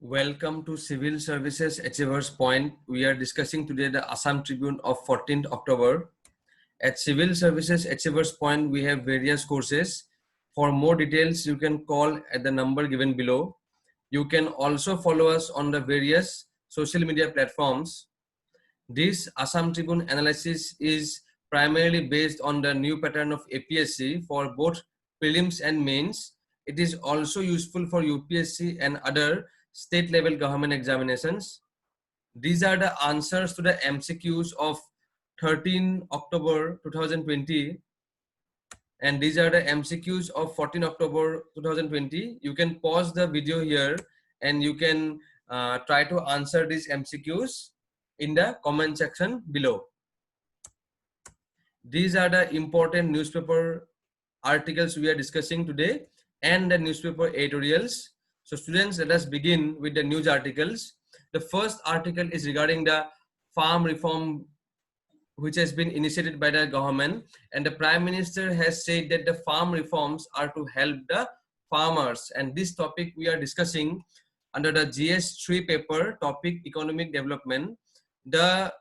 Welcome to Civil Services Achievers Point. We are discussing today the Assam Tribune of 14th October. At Civil Services Achievers Point, we have various courses. For more details, you can call at the number given below. You can also follow us on the various social media platforms. This Assam Tribune analysis is primarily based on the new pattern of APSC for both prelims and mains. It is also useful for UPSC and other state level government examinations. These are the answers to the MCQs of 13 October 2020, and these are the MCQs of 14 October 2020. You can pause the video here and you can try to answer these MCQs in the comment section below. These are the important newspaper articles we are discussing today and the newspaper editorials. So students, let us begin with the news articles. The first article is regarding the farm reform which has been initiated by the government, and the Prime Minister has said that the farm reforms are to help the farmers, and this topic we are discussing under the GS3 paper topic economic development. The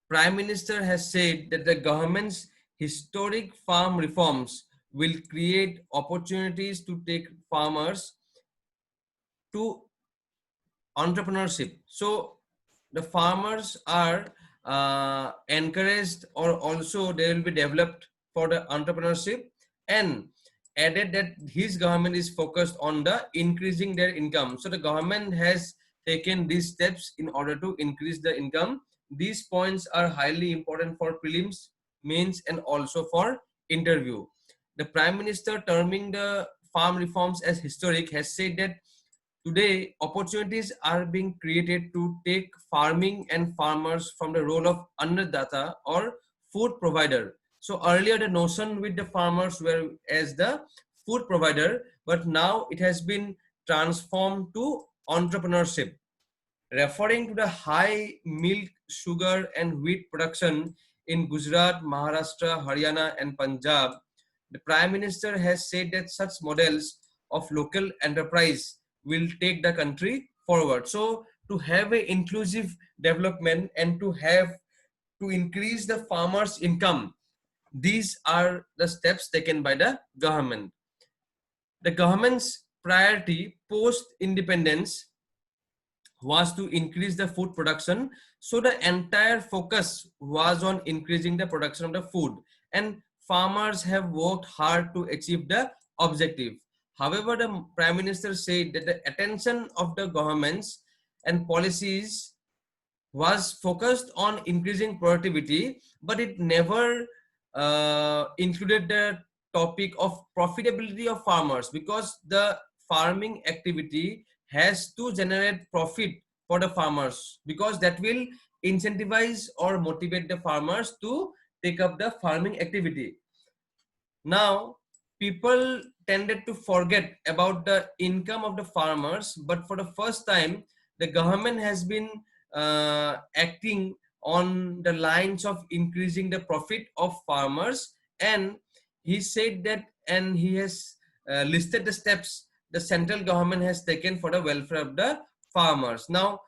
Prime Minister has said that the government's historic farm reforms will create opportunities to take farmers to entrepreneurship. So the farmers are encouraged, or also they will be developed for the entrepreneurship, and added that his government is focused on the increasing their income. So the government has taken these steps in order to increase the income. These points are highly important for prelims, mains, and also for interview. The Prime Minister, terming the farm reforms as historic, has said that today opportunities are being created to take farming and farmers from the role of annadata or food provider. So earlier the notion with the farmers were as the food provider, but now it has been transformed to entrepreneurship. Referring to the high milk, sugar and wheat production in Gujarat, Maharashtra, Haryana and Punjab, the Prime Minister has said that such models of local enterprise will take the country forward. So to have an inclusive development and to increase the farmers' income, these are the steps taken by the government. The government's priority post-independence was to increase the food production. So the entire focus was on increasing the production of the food, and farmers have worked hard to achieve the objective. However, the Prime Minister said that the attention of the governments and policies was focused on increasing productivity, but it never included the topic of profitability of farmers, because the farming activity has to generate profit for the farmers, because that will incentivize or motivate the farmers to take up the farming activity. Now, people tended to forget about the income of the farmers, but for the first time, the government has been acting on the lines of increasing the profit of farmers, and he said that, and he has listed the steps the central government has taken for the welfare of the farmers. Now,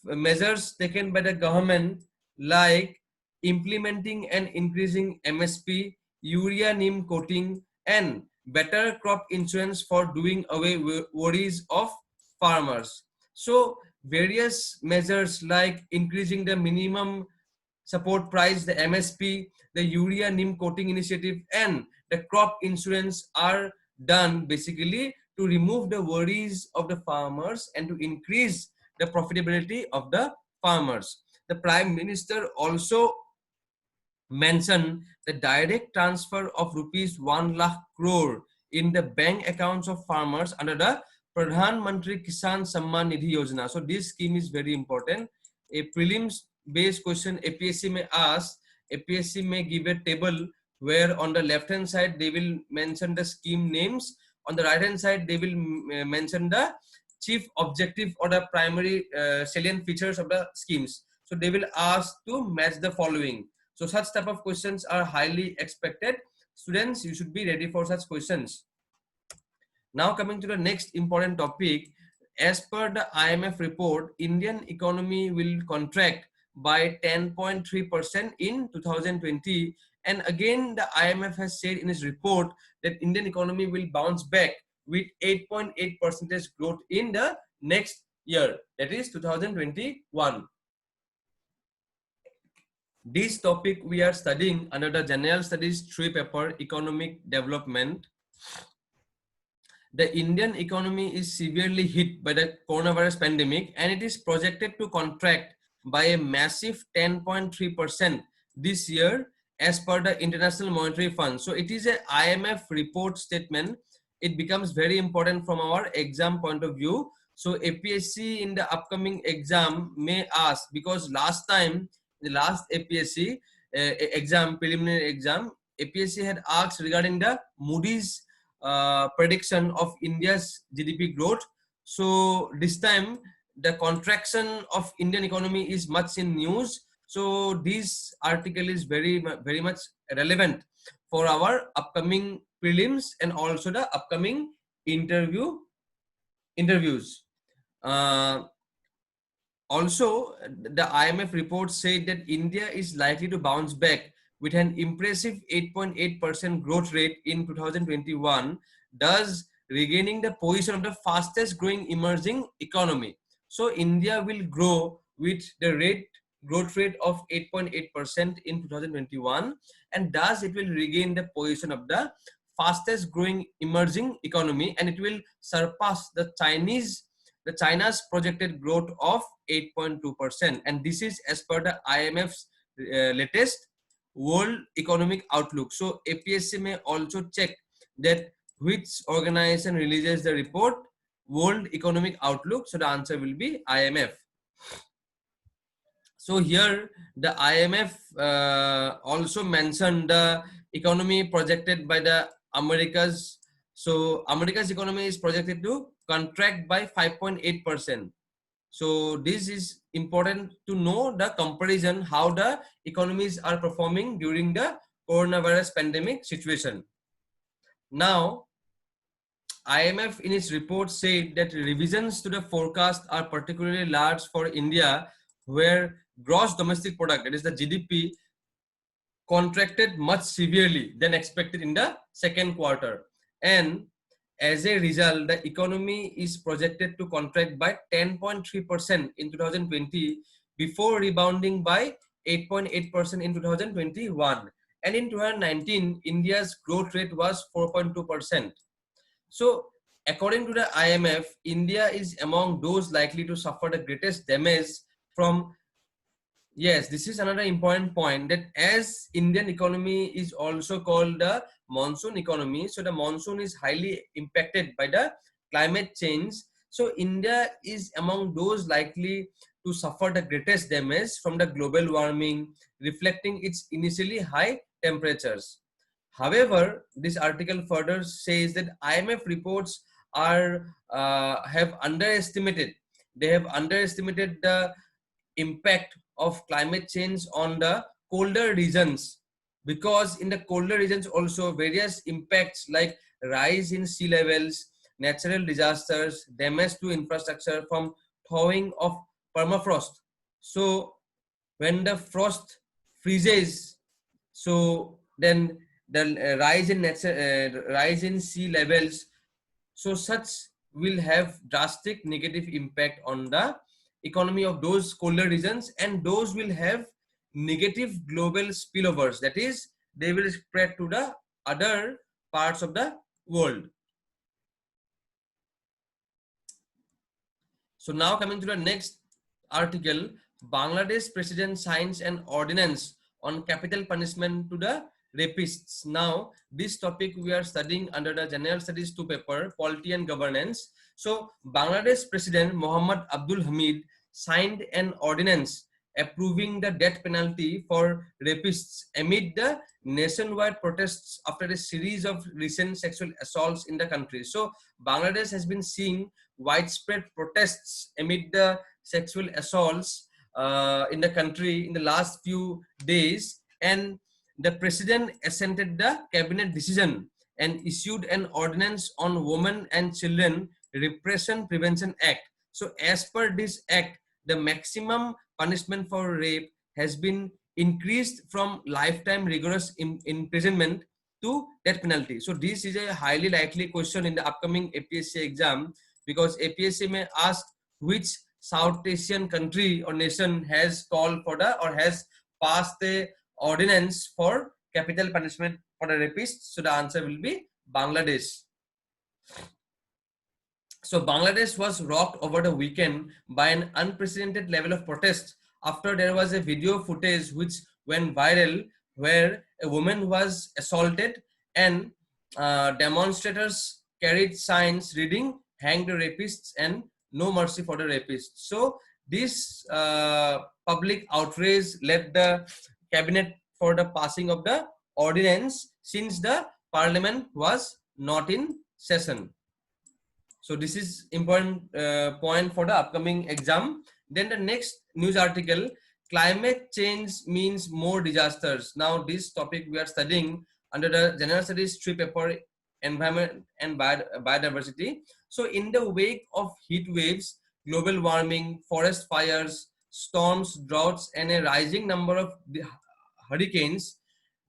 measures taken by the government like implementing and increasing MSP, urea neem coating, and better crop insurance for doing away with worries of farmers. So various measures like increasing the minimum support price, the MSP, the urea neem coating initiative, and the crop insurance are done basically to remove the worries of the farmers and to increase the profitability of the farmers. The Prime Minister also mentioned the direct transfer of rupees 1 lakh crore in the bank accounts of farmers under the Pradhan Mantri Kisan Samman Nidhi Yojana. So this scheme is very important. A prelims based question APSC may ask, APSC may give a table where on the left hand side they will mention the scheme names, on the right hand side they will mention the chief objective or the primary salient features of the schemes. So they will ask to match the following. So such type of questions are highly expected. Students, you should be ready for such questions. Now coming to the next important topic, as per the IMF report, Indian economy will contract by 10.3% in 2020. And again, the IMF has said in its report that Indian economy will bounce back with 8.8% growth in the next year, that is 2021. This topic we are studying under the General Studies 3 paper, Economic Development. The Indian economy is severely hit by the coronavirus pandemic and it is projected to contract by a massive 10.3% this year as per the International Monetary Fund. So it is a IMF report statement. It becomes very important from our exam point of view. So APSC in the upcoming exam may ask, because last time, the last APSC exam, preliminary exam, APSC had asked regarding the Moody's prediction of India's GDP growth. So this time the contraction of Indian economy is much in news. So this article is very much relevant for our upcoming prelims and also the upcoming interviews. Also, the IMF report said that India is likely to bounce back with an impressive 8.8% growth rate in 2021, thus regaining the position of the fastest growing emerging economy. So India will grow with the growth rate of 8.8% in 2021, and thus it will regain the position of the fastest growing emerging economy, and it will surpass the China's projected growth of 8.2%, and this is as per the IMF's latest World Economic Outlook. So APSC may also check that which organization releases the report, World Economic Outlook. So the answer will be IMF. So here the IMF also mentioned the economy projected by the Americas. So America's economy is projected to contract by 5.8%. So this is important to know the comparison how the economies are performing during the coronavirus pandemic situation. Now, IMF in its report said that revisions to the forecast are particularly large for India, where gross domestic product, that is the GDP, contracted much severely than expected in the second quarter. And as a result, the economy is projected to contract by 10.3% in 2020 before rebounding by 8.8% in 2021. And in 2019, India's growth rate was 4.2%. So according to the IMF, India is among those likely to suffer the greatest damage from. Yes, this is another important point, that as Indian economy is also called the monsoon economy, so the monsoon is highly impacted by the climate change. So India is among those likely to suffer the greatest damage from the global warming, reflecting its initially high temperatures. However, this article further says that IMF reports have underestimated. They have underestimated the impact of climate change on the colder regions, because in the colder regions also various impacts like rise in sea levels, natural disasters, damage to infrastructure from thawing of permafrost. So when the frost freezes, so then the rise in sea levels, so such will have drastic negative impact on the economy of those colder regions, and those will have negative global spillovers, that is they will spread to the other parts of the world. So now coming to the next article, Bangladesh President signs an ordinance on capital punishment to the rapists. Now this topic we are studying under the General Studies 2 paper, Polity and Governance. So Bangladesh President Muhammad Abdul Hamid signed an ordinance approving the death penalty for rapists amid the nationwide protests after a series of recent sexual assaults in the country. So Bangladesh has been seeing widespread protests amid the sexual assaults in the country in the last few days, and the president assented the cabinet decision and issued an ordinance on Women and Children Repression Prevention Act. So as per this act, the maximum punishment for rape has been increased from lifetime rigorous imprisonment to death penalty. So this is a highly likely question in the upcoming APSC exam, because APSC may ask which South Asian country or nation has called for the or has passed the ordinance for capital punishment for the rapists. So the answer will be Bangladesh. So Bangladesh was rocked over the weekend by an unprecedented level of protest after there was a video footage which went viral where a woman was assaulted and demonstrators carried signs reading "Hang the rapists" and "No mercy for the rapists." So this public outrage led the cabinet for the passing of the ordinance since the parliament was not in session. So this is important point for the upcoming exam. Then the next news article, climate change means more disasters. Now this topic we are studying under the General Studies 3 paper, Environment and Biodiversity. So in the wake of heat waves, global warming, forest fires, storms, droughts, and a rising number of hurricanes,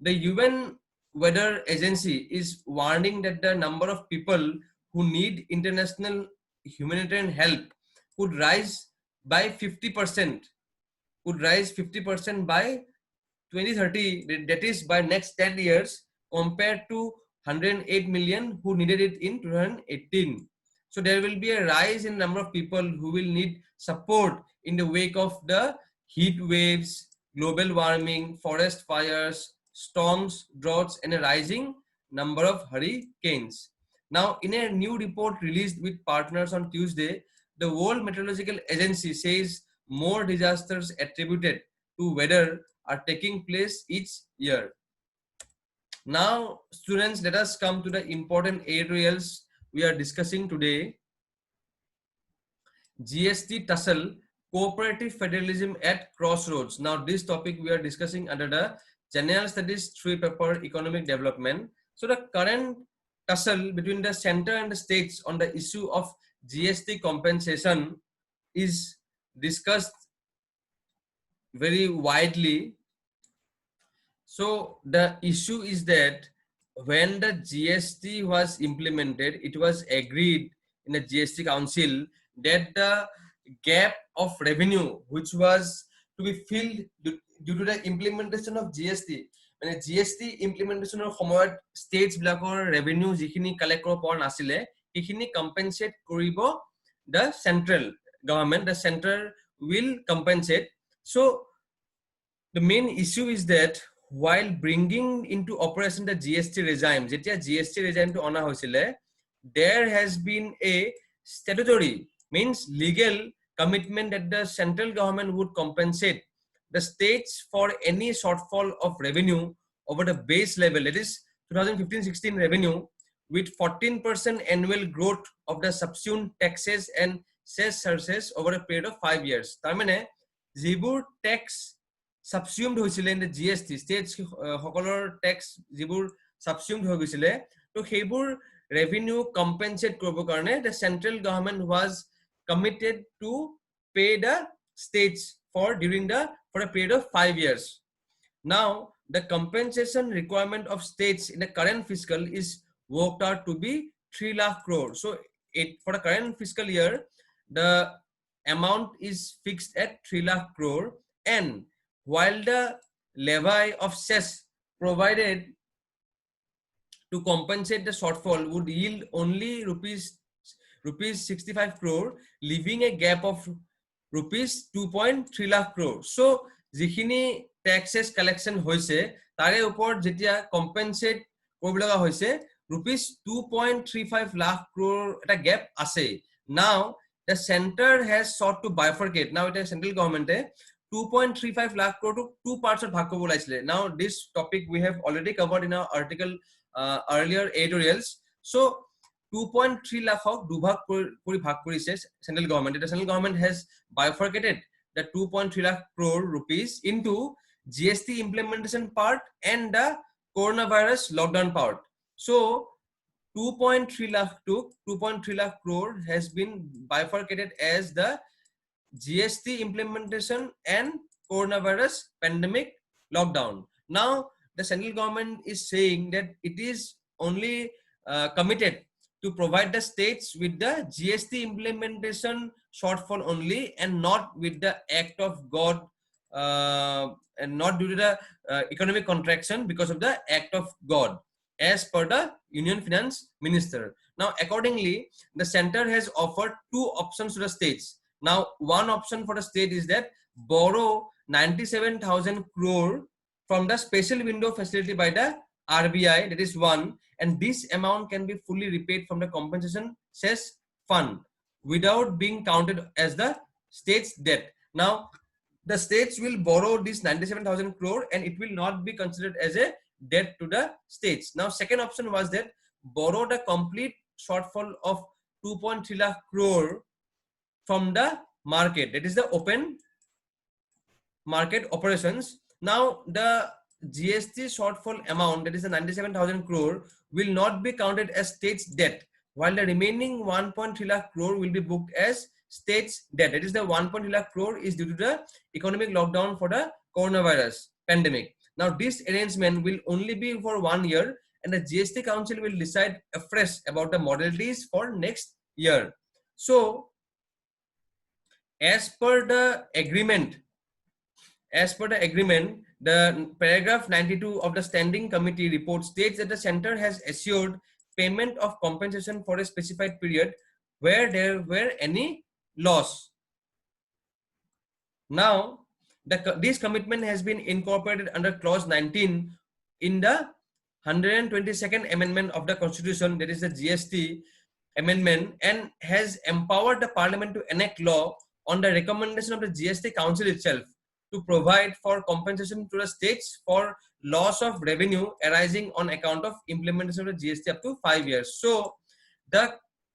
the UN Weather Agency is warning that the number of people who need international humanitarian help could rise by 50%, by 2030, that is by next 10 years, compared to 108 million who needed it in 2018. So there will be a rise in number of people who will need support in the wake of the heat waves, global warming, forest fires, storms, droughts, and a rising number of hurricanes. Now, in a new report released with partners on Tuesday, the World Meteorological Agency says more disasters attributed to weather are taking place each year. Now, students, let us come to the important editorials we are discussing today. GST TUSSLE, Cooperative Federalism at Crossroads. Now, this topic we are discussing under the General Studies 3 paper, Economic Development. So, the current tussle between the center and the states on the issue of GST compensation is discussed very widely. So the issue is that when the GST was implemented, it was agreed in the GST Council that the gap of revenue which was to be filled due to the implementation of GST, মানে GST implementation সময়ত states বিলাকৰ revenue যিখিনি collect কৰিব পৰা নাছিলে সেইখিনি compensate কৰিব the central government. The center will compensate. So the main issue is that while bringing into operation the GST regime, যেতিয়া GST regime to অনা হৈছিলে, there has been a statutory, means legal commitment that the central government would compensate the states for any shortfall of revenue over the base level, that is 2015-16 revenue, with 14% annual growth of the subsumed taxes and cess services over a period of 5 years. তাৰমানে যিবোৰ tax subsumed হৈছিলে in the GST, states সকলৰ tax যিবোৰ subsumed হৈ গৈছিলে, তো সেইবোৰ revenue compensate কৰিবৰ কাৰণে the central government was committed to pay the states for a period of 5 years. Now the compensation requirement of states in the current fiscal is worked out to be 3 lakh crore. So for the current fiscal year, the amount is fixed at 3 lakh crore, and while the levy of cess provided to compensate the shortfall would yield only rupees 65 crore, leaving a gap of rupees 2.3 lakh crore. So যিখিনি taxes collection হৈছে তাৰে ওপৰত যেতিয়া compensate কৰিব লগা হৈছে rupees 2.35 lakh crore এটা gap আছে. Now the center has sought to bifurcate. Now it is central government 2.35 lakh crore to two parts of ভাগ কৰিব লাগিছিলে. Now this topic we have already covered in our article earlier editorials. So 2.3 lakh হক দুভাগ কৰি ভাগ কৰিছে central government. The central government has bifurcated the 2.3 lakh crore rupees into GST implementation part and the coronavirus lockdown part. So 2.3 lakh to 2.3 lakh crore has been bifurcated as the GST implementation and coronavirus pandemic lockdown. Now, the central government is saying that it is only committed to provide the states with the GST implementation shortfall only, and not with the act of God, and not due to the economic contraction because of the act of God, as per the Union Finance Minister. Now, accordingly, the center has offered two options to the states. Now, one option for the state is that borrow 97,000 crore from the special window facility by the RBI, that is one, and this amount can be fully repaid from the compensation cess fund without being counted as the state's debt. Now, the states will borrow this 97,000 crore and it will not be considered as a debt to the states. Now, second option was that borrow the complete shortfall of 2.3 lakh crore from the market, that is the open market operations. Now, the GST shortfall amount, that is the 97,000 crore, will not be counted as state's debt, while the remaining 1.3 lakh crore will be booked as state's debt. That is the 1.3 lakh crore is due to the economic lockdown for the coronavirus pandemic. Now, this arrangement will only be for 1 year, and the GST Council will decide afresh about the modalities for next year. So, as per the agreement, the paragraph 92 of the standing committee report states that the center has assured payment of compensation for a specified period where there were any loss. Now, this commitment has been incorporated under clause 19 in the 122nd amendment of the Constitution, that is the GST amendment, and has empowered the Parliament to enact law on the recommendation of the GST Council itself to provide for compensation to the states for loss of revenue arising on account of implementation of the GST up to 5 years. So,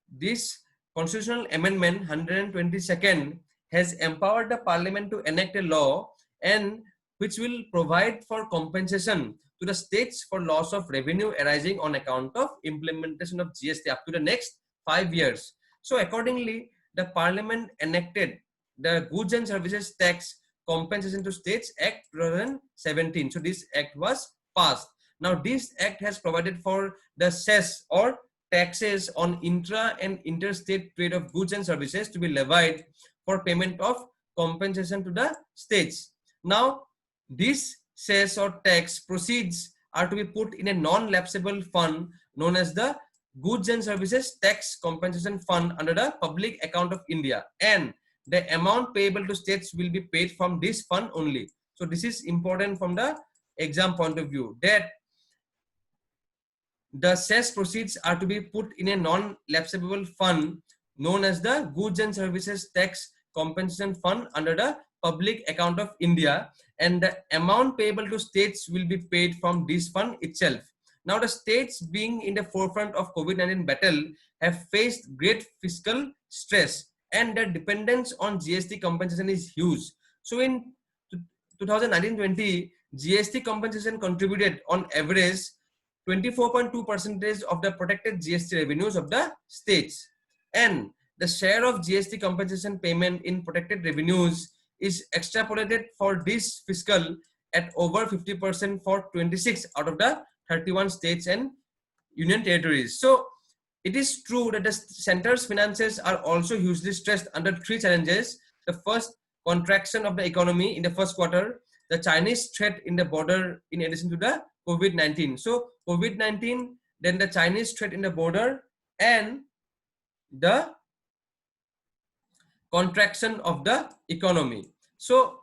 this constitutional amendment 122nd has empowered the Parliament to enact a law and which will provide for compensation to the states for loss of revenue arising on account of implementation of GST up to the next 5 years. So, accordingly, the Parliament enacted the Goods and Services Tax Compensation to States Act 2017. So, this act was passed. Now, this act has provided for the cess or taxes on intra and interstate trade of goods and services to be levied for payment of compensation to the states. Now, this cess or tax proceeds are to be put in a non-lapsable fund known as the Goods and Services Tax Compensation Fund under the Public Account of India, and the amount payable to states will be paid from this fund only. So, this is important from the exam point of view, that the cess proceeds are to be put in a non-lapsable fund known as the Goods and Services Tax Compensation Fund under the Public Account of India, and the amount payable to states will be paid from this fund itself. Now, the states being in the forefront of COVID-19 battle have faced great fiscal stress, and their dependence on GST compensation is huge. So, in 2019-20, GST compensation contributed on average 24.2% of the protected GST revenues of the states, and the share of GST compensation payment in protected revenues is extrapolated for this fiscal at over 50% for 26 out of the 31 states and union territories. So, it is true that the center's finances are also hugely stressed under three challenges. The first, contraction of the economy in the first quarter, the Chinese threat in the border in addition to the COVID-19. So, COVID-19, then the Chinese threat in the border, and the contraction of the economy. So,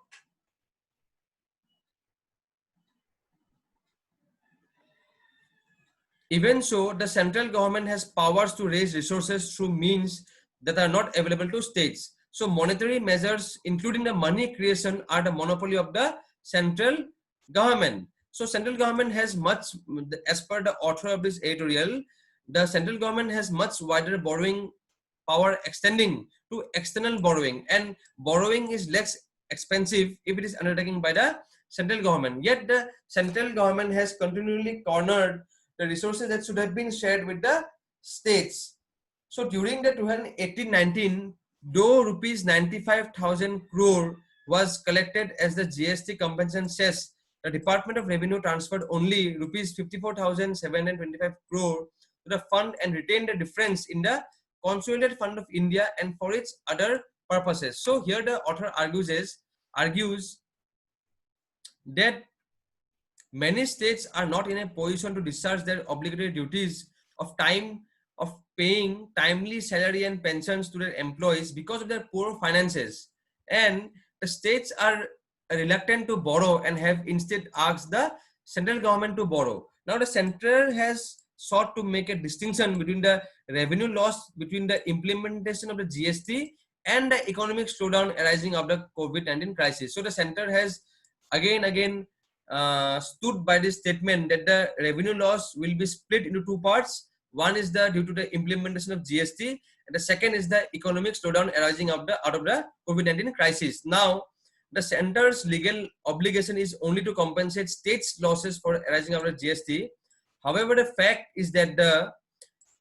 even so, the central government has powers to raise resources through means that are not available to states. So, monetary measures, including the money creation, are the monopoly of the central government. So, central government has much, as per the author of this editorial, the central government has much wider borrowing power extending to external borrowing, and borrowing is less expensive if it is undertaken by the central government. Yet, the central government has continually cornered the resources that should have been shared with the states. So during the 2018-19, though rupees 95,000 crore was collected as the GST compensation cess, the Department of Revenue transferred only rupees 54,725 crore to the fund and retained the difference in the Consolidated Fund of India and for its other purposes. So here the author argues that many states are not in a position to discharge their obligatory duties of paying timely salary and pensions to their employees because of their poor finances, and the states are reluctant to borrow and have instead asked the central government to borrow. Now the center has sought to make a distinction between the revenue loss between the implementation of the GST and the economic slowdown arising of the COVID-19 crisis. So the center has again stood by this statement that the revenue loss will be split into two parts. One is due to the implementation of GST, and the second is the economic slowdown arising out of the COVID-19 crisis. Now, the center's legal obligation is only to compensate states' losses for arising out of GST. However, the fact is that the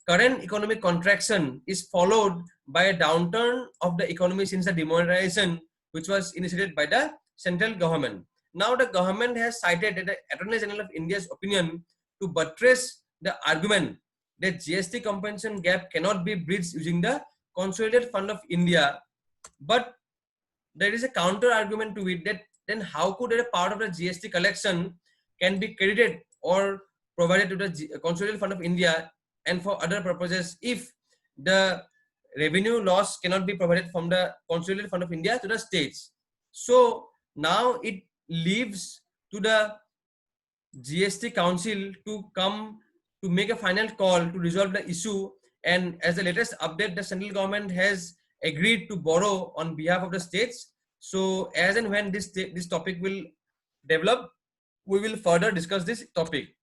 current economic contraction is followed by a downturn of the economy since the demonetization, which was initiated by the central government. Now the government has cited the Attorney General of India's opinion to buttress the argument that GST compensation gap cannot be bridged using the Consolidated Fund of India. But there is a counter argument to it, that then how could a part of the GST collection can be credited or provided to the Consolidated Fund of India and for other purposes if the revenue loss cannot be provided from the Consolidated Fund of India to the states. So now it leaves to the GST Council to come to make a final call to resolve the issue, and as the latest update, the central government has agreed to borrow on behalf of the states. So as and when this topic will develop, we will further discuss this topic.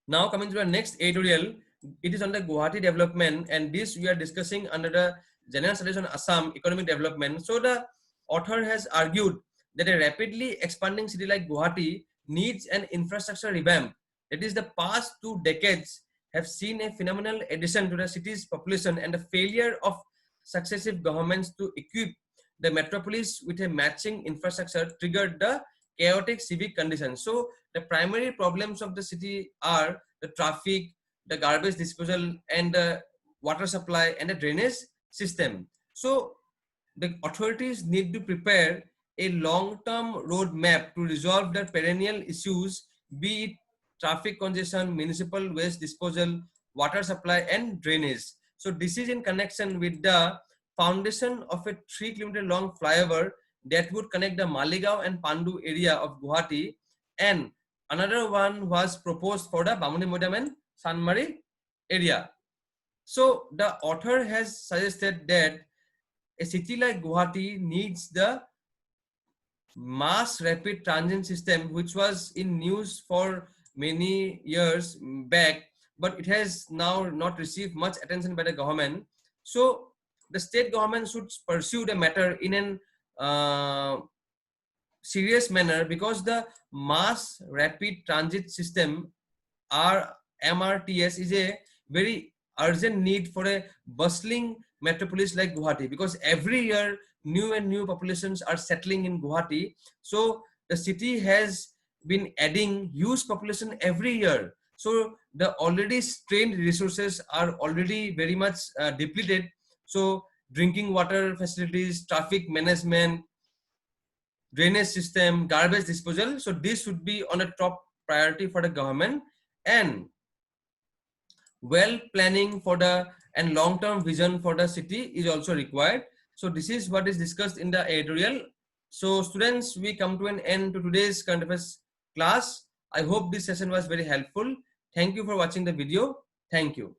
Now coming to the next editorial, it is on the Guwahati development, and this we are discussing under the General Studies on Assam Economic Development. So the author has argued that a rapidly expanding city like Guwahati needs an infrastructure revamp. That is, the past 2 decades have seen a phenomenal addition to the city's population, and the failure of successive governments to equip the metropolis with a matching infrastructure triggered the chaotic civic conditions. So the primary problems of the city are the traffic, the garbage disposal, and the water supply and the drainage system. So the authorities need to prepare a long-term roadmap to resolve the perennial issues, be it traffic congestion, municipal waste disposal, water supply, and drainage. So this is in connection with the foundation of a 3-kilometer long flyover that would connect the Maligaon and Pandu area of Guwahati, and another one was proposed for the Bamuni Modam and Sanmari area. So the author has suggested that a city like Guwahati needs the mass rapid transit system, which was in news for many years back, but it has now not received much attention by the government. So the state government should pursue the matter in an serious manner, because the mass rapid transit system, or MRTS, is a very urgent need for a bustling metropolis like Guwahati, because every year new and new populations are settling in Guwahati. So the city has been adding huge population every year. So the already strained resources are already very much depleted. So drinking water facilities, traffic management, drainage system, garbage disposal. So this should be on a top priority for the government, and well planning for the and long-term vision for the city is also required. So this is what is discussed in the editorial. So students, we come to an end to today's current affairs class. I hope this session was very helpful. Thank you for watching the video. Thank you.